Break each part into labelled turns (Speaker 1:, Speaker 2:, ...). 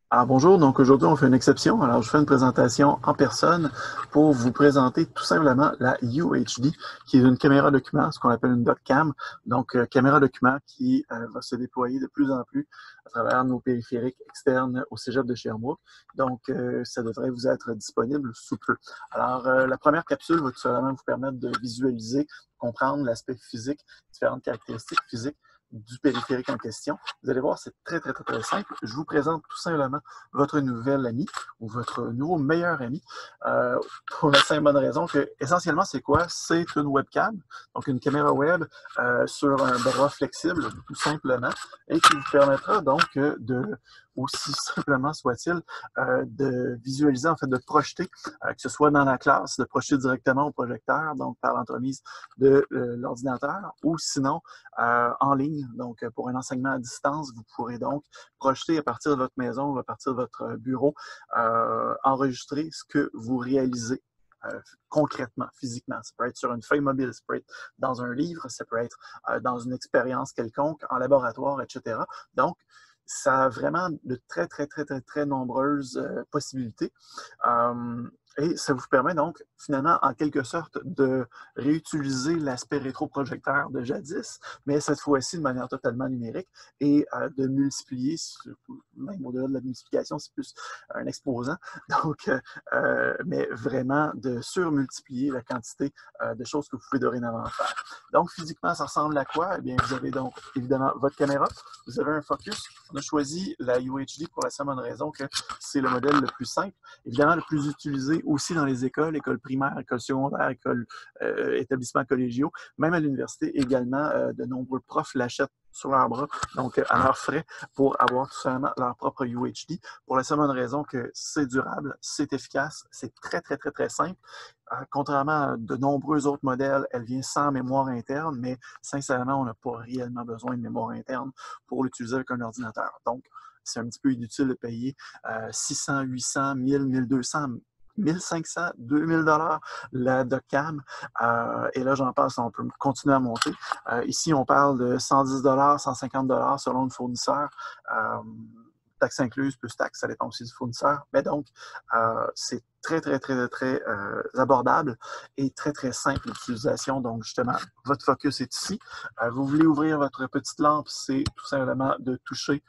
Speaker 1: Alors bonjour, donc aujourd'hui on fait une exception. Alors je fais une présentation en personne pour vous présenter tout simplement la UHD, qui est une caméra document, ce qu'on appelle une docam. Donc caméra document qui va se déployer de plus en plus à travers nos périphériques externes au Cégep de Sherbrooke. Donc ça devrait vous être disponible sous peu. Alors la première capsule va tout simplement vous permettre de visualiser, comprendre l'aspect physique, différentes caractéristiques physiques du périphérique en question. Vous allez voir, c'est très simple. Je vous présente tout simplement votre nouvel ami ou votre nouveau meilleur ami pour la simple bonne raison que, essentiellement, c'est quoi? C'est une webcam, donc une caméra web sur un bras flexible, tout simplement, et qui vous permettra donc aussi simplement soit-il, de visualiser, en fait, de projeter, que ce soit dans la classe, de projeter directement au projecteur, donc par l'entremise de l'ordinateur, ou sinon en ligne. Donc, pour un enseignement à distance, vous pourrez donc projeter à partir de votre maison ou à partir de votre bureau, enregistrer ce que vous réalisez concrètement, physiquement. Ça peut être sur une feuille mobile, ça peut être dans un livre, ça peut être dans une expérience quelconque, en laboratoire, etc. Donc, ça a vraiment de très nombreuses possibilités. Et ça vous permet donc, finalement, en quelque sorte, de réutiliser l'aspect rétroprojecteur de jadis, mais cette fois-ci de manière totalement numérique et de multiplier, même au-delà de la multiplication, c'est plus un exposant, donc, mais vraiment de surmultiplier la quantité de choses que vous pouvez dorénavant faire. Donc, physiquement, ça ressemble à quoi? Eh bien, vous avez donc évidemment votre caméra, vous avez un focus. On a choisi la UHD pour la simple bonne raison que c'est le modèle le plus simple, évidemment le plus utilisé aussi dans les écoles primaires, écoles secondaires, établissements collégiaux, même à l'université également, de nombreux profs l'achètent sur leur bras, donc à leurs frais, pour avoir tout simplement leur propre UHD, pour la seule bonne raison que c'est durable, c'est efficace, c'est très simple. Contrairement à de nombreux autres modèles, elle vient sans mémoire interne, mais sincèrement, on n'a pas réellement besoin de mémoire interne pour l'utiliser avec un ordinateur. Donc, c'est un petit peu inutile de payer 600, 800, 1000, 1200, 1500, 2000 dollars la docam. Et là, j'en passe, on peut continuer à monter. Ici, on parle de 110 dollars, 150 dollars selon le fournisseur. Taxe incluse plus taxe, ça dépend aussi du fournisseur. Mais donc, c'est abordable et très simple d'utilisation. Donc, justement, votre focus est ici. Vous voulez ouvrir votre petite lampe, c'est tout simplement de toucher.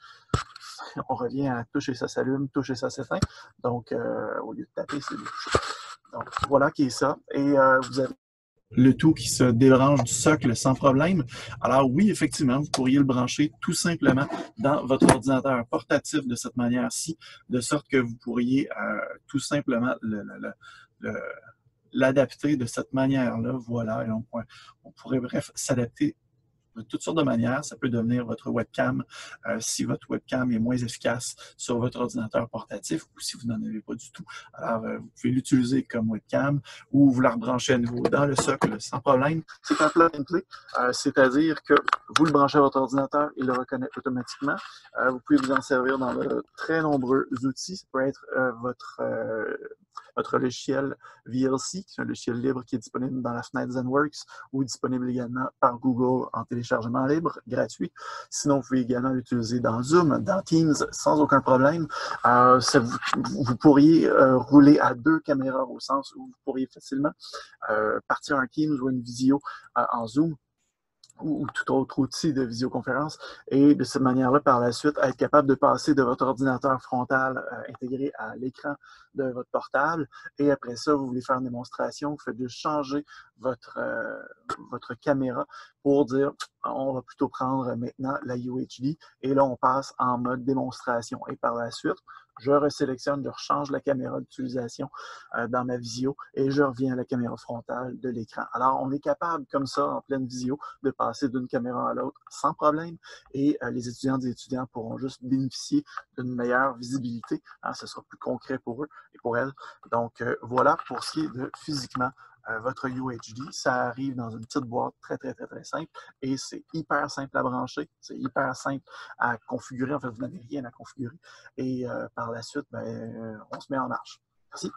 Speaker 1: On revient à toucher, ça s'allume, toucher, ça s'éteint. Donc, au lieu de taper, c'est de toucher. Donc, voilà qui est ça. Et vous avez le tout qui se débranche du socle sans problème. Alors oui, effectivement, vous pourriez le brancher tout simplement dans votre ordinateur portatif de cette manière-ci, de sorte que vous pourriez tout simplement l'adapter de cette manière-là. Voilà, et on pourrait bref s'adapter de toutes sortes de manières. Ça peut devenir votre webcam si votre webcam est moins efficace sur votre ordinateur portatif ou si vous n'en avez pas du tout. Alors, vous pouvez l'utiliser comme webcam ou vous la rebranchez à nouveau dans le socle sans problème. C'est un plug and play, c'est-à-dire que vous le branchez à votre ordinateur, il le reconnaît automatiquement. Vous pouvez vous en servir dans de très nombreux outils. Ça peut être votre logiciel VLC, qui est un logiciel libre qui est disponible dans la fenêtre ZenWorks ou disponible également par Google en téléchargement libre, gratuit. Sinon, vous pouvez également l'utiliser dans Zoom, dans Teams, sans aucun problème. Vous pourriez rouler à deux caméras au sens où vous pourriez facilement partir un Teams ou une visio en Zoom ou tout autre outil de visioconférence et de cette manière-là, par la suite, être capable de passer de votre ordinateur frontal intégré à l'écran de votre portable et après ça, vous voulez faire une démonstration, vous faites juste changer votre caméra pour dire on va plutôt prendre maintenant la UHD et là, on passe en mode démonstration et par la suite, je resélectionne, je rechange la caméra d'utilisation dans ma visio et je reviens à la caméra frontale de l'écran. Alors, on est capable, comme ça, en pleine visio, de passer d'une caméra à l'autre sans problème et les étudiantes et étudiants pourront juste bénéficier d'une meilleure visibilité. Hein, ce sera plus concret pour eux et pour elles. Donc, voilà pour ce qui est de physiquement votre UHD. Ça arrive dans une petite boîte très simple et c'est hyper simple à brancher, c'est hyper simple à configurer. En fait, vous n'avez rien à configurer et par la suite, ben, on se met en marche. Merci.